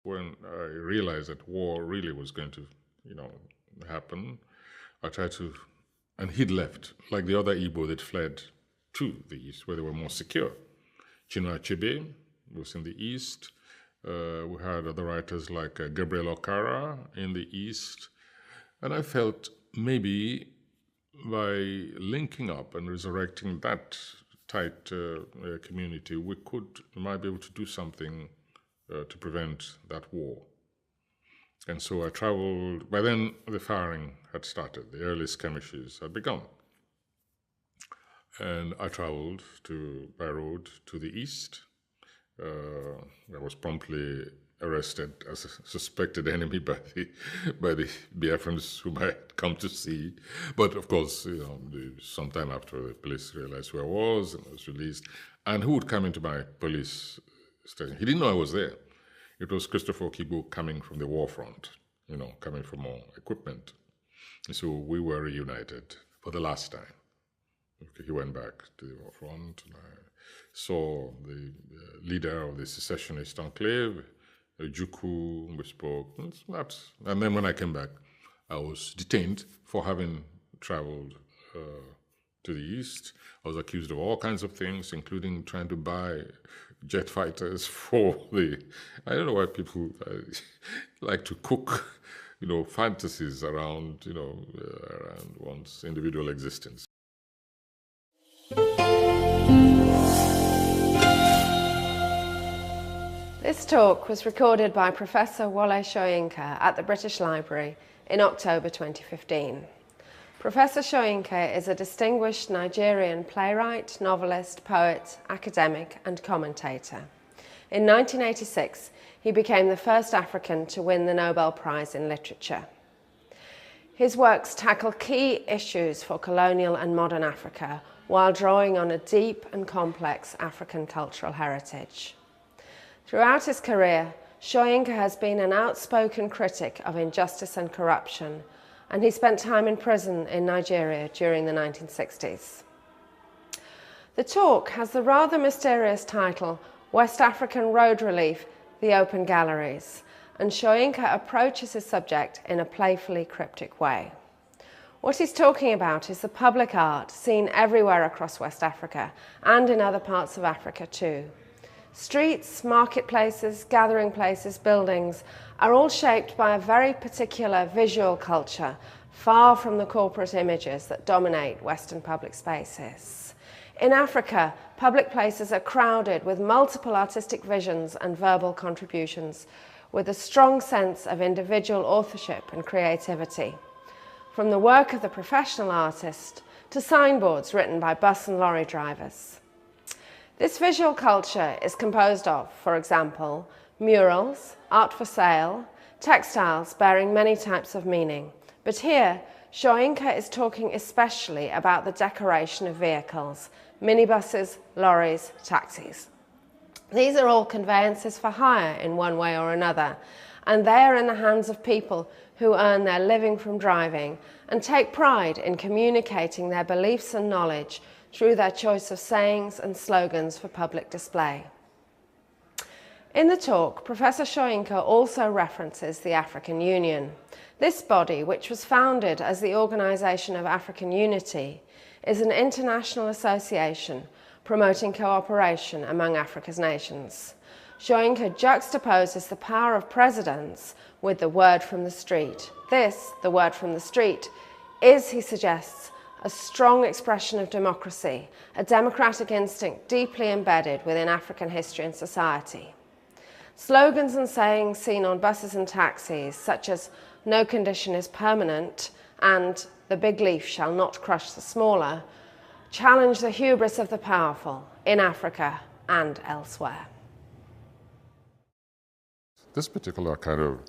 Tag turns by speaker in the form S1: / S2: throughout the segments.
S1: When I realized that war really was going to, happen, I tried to, and he'd left, like the other Igbo that fled to the east, where they were more secure. Chinua Achebe was in the east. We had other writers like Gabriel Okara in the east. And I felt maybe by linking up and resurrecting that tight community, we might be able to do something to prevent that war. And so I traveled. By then, the firing had started. The early skirmishes had begun. And I traveled by road to the east. I was promptly arrested as a suspected enemy by the Biafrans whom I had come to see. But of course, sometime after, the police realized who I was and I was released. And who would come into my police station? He didn't know I was there. It was Christopher Okigbo coming from the war front, coming for more equipment. And so we were reunited for the last time. Okay, he went back to the war front, and I saw the leader of the secessionist enclave, Juku. We spoke. And then when I came back, I was detained for having traveled to the east. I was accused of all kinds of things, including trying to buy jet fighters for I don't know why people like to cook, fantasies around, around one's individual existence.
S2: This talk was recorded by Professor Wole Soyinka at the British Library in October 2015. Professor Soyinka is a distinguished Nigerian playwright, novelist, poet, academic and commentator. In 1986, he became the first African to win the Nobel Prize in Literature. His works tackle key issues for colonial and modern Africa while drawing on a deep and complex African cultural heritage. Throughout his career, Soyinka has been an outspoken critic of injustice and corruption, and he spent time in prison in Nigeria during the 1960s. The talk has the rather mysterious title, West African Road Relief, The Open Galleries, and Soyinka approaches his subject in a playfully cryptic way. What he's talking about is the public art seen everywhere across West Africa and in other parts of Africa too. Streets, marketplaces, gathering places, buildings are all shaped by a very particular visual culture, far from the corporate images that dominate Western public spaces. In Africa, public places are crowded with multiple artistic visions and verbal contributions, with a strong sense of individual authorship and creativity. From the work of the professional artist to signboards written by bus and lorry drivers. This visual culture is composed of, for example, murals, art for sale, textiles bearing many types of meaning. But here, Soyinka is talking especially about the decoration of vehicles, minibuses, lorries, taxis. These are all conveyances for hire in one way or another, and they are in the hands of people who earn their living from driving and take pride in communicating their beliefs and knowledge through their choice of sayings and slogans for public display. In the talk, Professor Soyinka also references the African Union. This body, which was founded as the Organization of African Unity, is an international association promoting cooperation among Africa's nations. Soyinka juxtaposes the power of presidents with the word from the street. This, the word from the street, is, he suggests, a strong expression of democracy, a democratic instinct deeply embedded within African history and society. Slogans and sayings seen on buses and taxis, such as "no condition is permanent" and "the big leaf shall not crush the smaller," challenge the hubris of the powerful in Africa and elsewhere.
S1: This particular kind of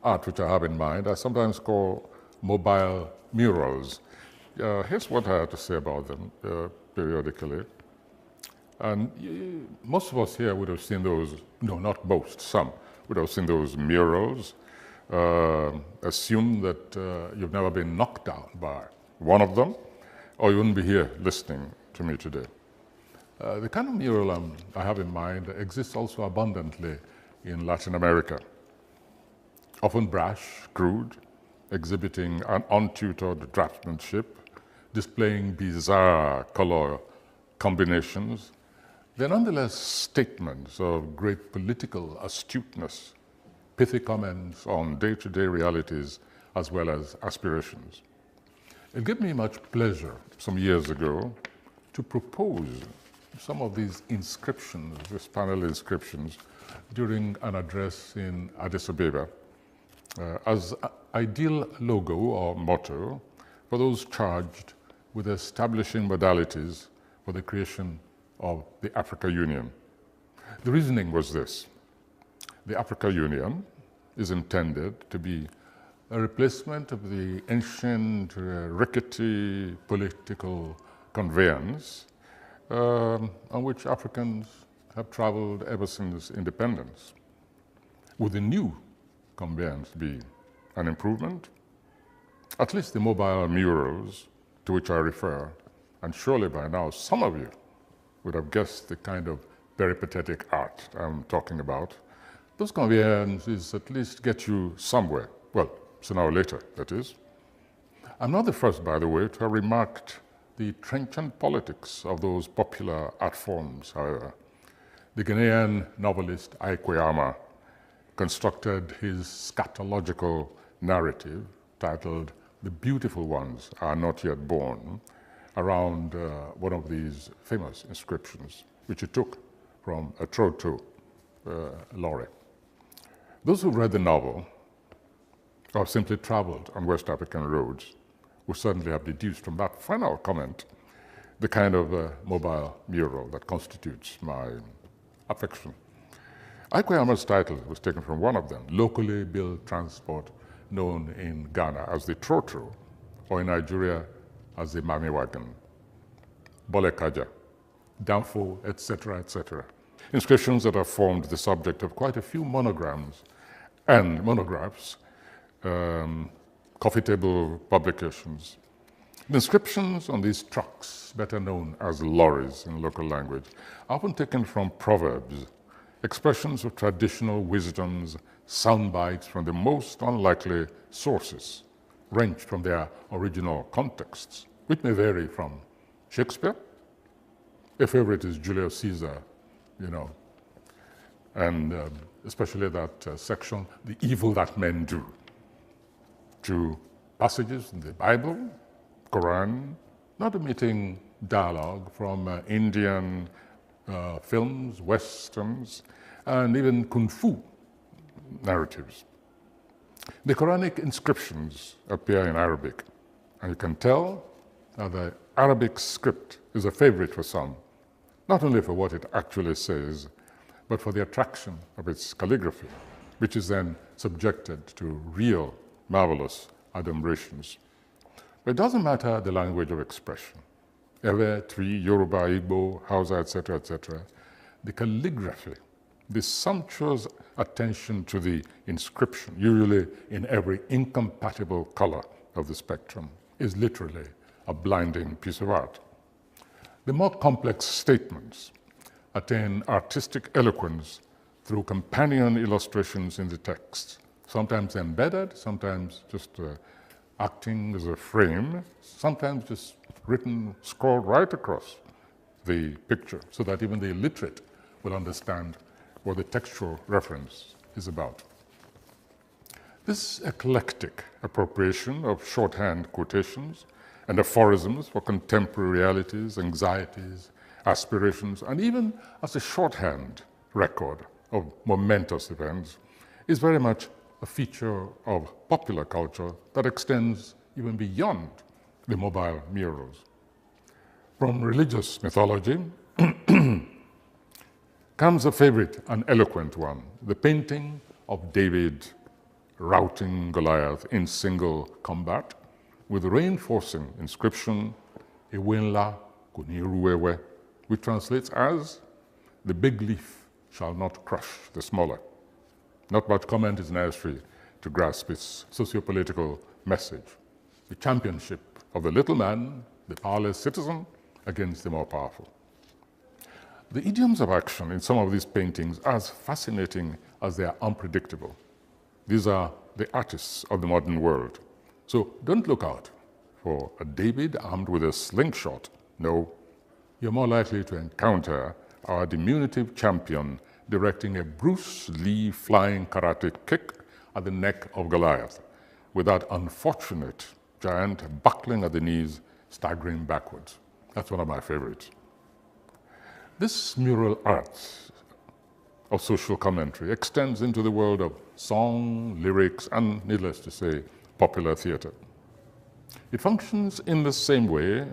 S1: art which I have in mind, I sometimes call mobile murals. Here's what I have to say about them periodically. And most of us here would have seen those, no, not most, some would have seen those murals. Assume that you've never been knocked down by one of them, or you wouldn't be here listening to me today. The kind of mural I have in mind exists also abundantly in Latin America. often brash, crude, exhibiting an untutored draftsmanship, displaying bizarre color combinations, they're nonetheless statements of great political astuteness, pithy comments on day-to-day realities as well as aspirations. It gave me much pleasure some years ago to propose some of these inscriptions, these panel inscriptions, during an address in Addis Ababa as ideal logo or motto for those charged with establishing modalities for the creation of the Africa Union. The reasoning was this: the Africa Union is intended to be a replacement of the ancient, rickety political conveyance on which Africans have traveled ever since independence. Would the new conveyance be an improvement? At least the mobile murals to which I refer, and surely by now some of you would have guessed the kind of peripatetic art I'm talking about. Those conveyances at least get you somewhere. Well, sooner or later, that is. I'm not the first, by the way, to have remarked the trenchant politics of those popular art forms, however. The Ghanaian novelist Aikweama constructed his scatological narrative titled "The Beautiful Ones Are Not Yet Born" around one of these famous inscriptions, which he took from a Trotho laureate. Those who read the novel or simply traveled on West African roads will certainly have deduced from that final comment the kind of mobile mural that constitutes my affection. Aikweama's title was taken from one of them, locally built transport known in Ghana as the Trotro, or in Nigeria as the Mami Wagon, Bolekaja, Danfo, etc., etc. Inscriptions that have formed the subject of quite a few monograms and monographs, coffee table publications. The inscriptions on these trucks, better known as lorries in local language, are often taken from proverbs, expressions of traditional wisdoms, sound bites from the most unlikely sources, wrenched from their original contexts, which may vary from Shakespeare. A favorite is Julius Caesar, and especially that section, "The Evil That Men Do," to passages in the Bible, Quran, not omitting dialogue from Indian films, westerns, and even Kung Fu narratives. The Quranic inscriptions appear in Arabic, and you can tell that the Arabic script is a favorite for some, not only for what it actually says, but for the attraction of its calligraphy, which is then subjected to real marvelous adumbrations. But it doesn't matter the language of expression. Ewe, Twi, Yoruba, Igbo, Hausa, etc., etc. The calligraphy, the sumptuous attention to the inscription, usually in every incompatible color of the spectrum, is literally a blinding piece of art. The more complex statements attain artistic eloquence through companion illustrations in the text, sometimes embedded, sometimes just acting as a frame, sometimes just written, scrawled right across the picture, so that even the illiterate will understand what the textual reference is about. This eclectic appropriation of shorthand quotations and aphorisms for contemporary realities, anxieties, aspirations, and even as a shorthand record of momentous events is very much a feature of popular culture that extends even beyond the mobile murals. From religious mythology comes a favorite and eloquent one, the painting of David routing Goliath in single combat with the reinforcing inscription, Ewenla Kuniruwewe, which translates as, "The big leaf shall not crush the smaller." Not much comment is necessary to grasp its socio-political message, the championship of the little man, the powerless citizen, against the more powerful. The idioms of action in some of these paintings are as fascinating as they are unpredictable. These are the artists of the modern world. So don't look out for a David armed with a slingshot. No, you're more likely to encounter our diminutive champion directing a Bruce Lee flying karate kick at the neck of Goliath, with that unfortunate giant buckling at the knees, staggering backwards. That's one of my favorites. This mural art of social commentary extends into the world of song, lyrics, and, needless to say, popular theater. It functions in the same way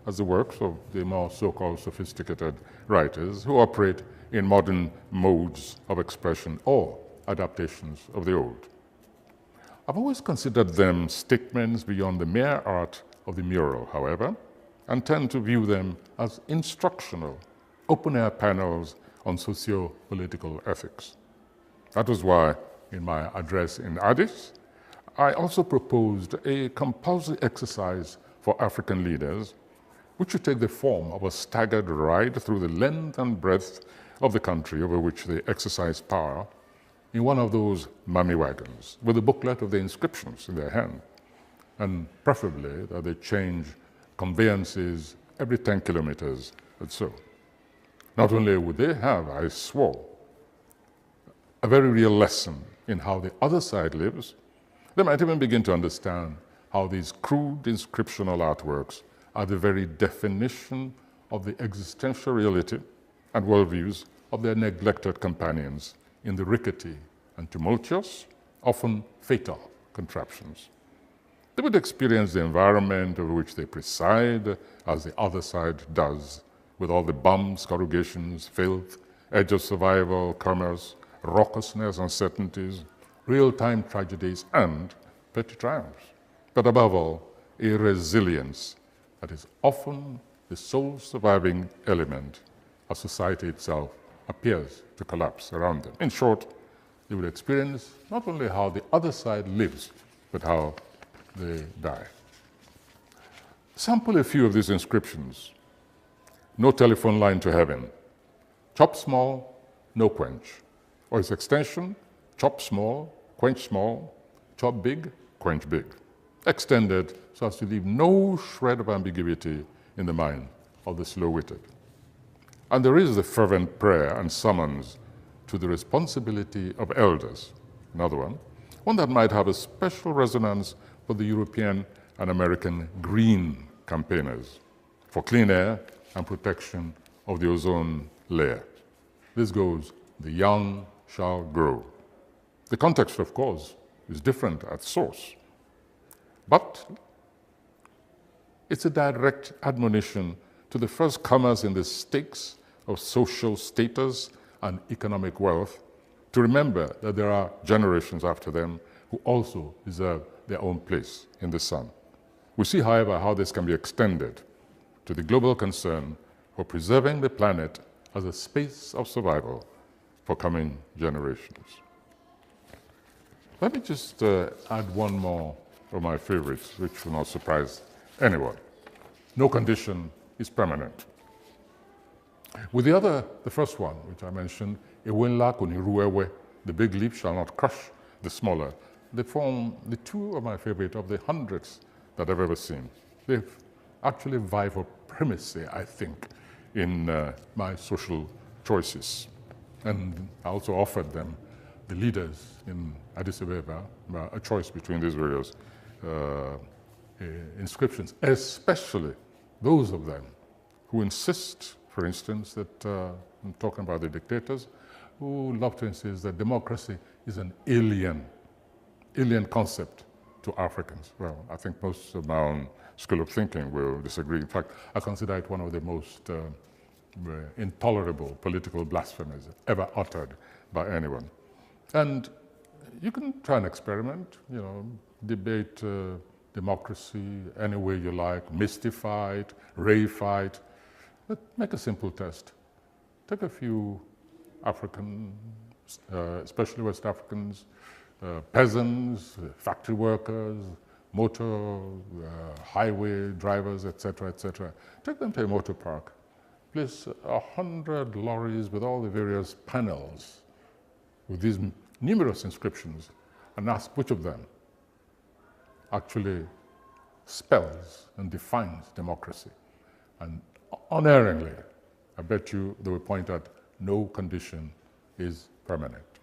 S1: as the works of the more so-called sophisticated writers who operate in modern modes of expression or adaptations of the old. I've always considered them statements beyond the mere art of the mural, however, and tend to view them as instructional, open-air panels on socio-political ethics. That was why, in my address in Addis, I also proposed a compulsory exercise for African leaders, which should take the form of a staggered ride through the length and breadth of the country over which they exercise power in one of those mummy wagons, with a booklet of the inscriptions in their hand, and preferably that they change conveyances every 10 kilometers or so. Not only would they have, I swore, a very real lesson in how the other side lives, they might even begin to understand how these crude inscriptional artworks are the very definition of the existential reality and worldviews of their neglected companions in the rickety and tumultuous, often fatal contraptions. They would experience the environment over which they preside as the other side does, with all the bumps, corrugations, filth, edge of survival, commerce, raucousness, uncertainties, real-time tragedies, and petty triumphs. But above all, a resilience that is often the sole surviving element as society itself appears to collapse around them. In short, they would experience not only how the other side lives, but how they die. Sample a few of these inscriptions. No telephone line to heaven. Chop small, no quench. Or its extension, chop small, quench small, chop big, quench big. Extended so as to leave no shred of ambiguity in the mind of the slow-witted. And there is the fervent prayer and summons to the responsibility of elders, another one that might have a special resonance for the European and American green campaigners for clean air and protection of the ozone layer. This goes, the young shall grow. The context, of course, is different at source, but it's a direct admonition to the first comers in the stakes of social status and economic wealth to remember that there are generations after them who also deserve their own place in the sun. We see, however, how this can be extended to the global concern for preserving the planet as a space of survival for coming generations. Let me just add one more of my favorites, which will not surprise anyone. No condition is permanent. With the first one, which I mentioned, Ewenla Kuniruewe, the big leap shall not crush the smaller. They form the two of my favorite of the hundreds that I've ever seen. They actually vie for primacy, I think, in my social choices. And I also offered them, the leaders in Addis Ababa, a choice between these various inscriptions, especially those of them who insist, for instance, that, I'm talking about the dictators, who love to insist that democracy is an alien concept to Africans. Well, I think most of my own school of thinking will disagree. In fact, I consider it one of the most intolerable political blasphemies ever uttered by anyone. And you can try an experiment, debate democracy any way you like, mystify it, reify it, but make a simple test. Take a few Africans, especially West Africans, peasants, factory workers, motor, highway drivers, etc., etc. Take them to a motor park. Place 100 lorries with all the various panels with these numerous inscriptions
S3: and ask which of them actually spells and defines democracy. And unerringly, I bet you they will point at no condition is permanent.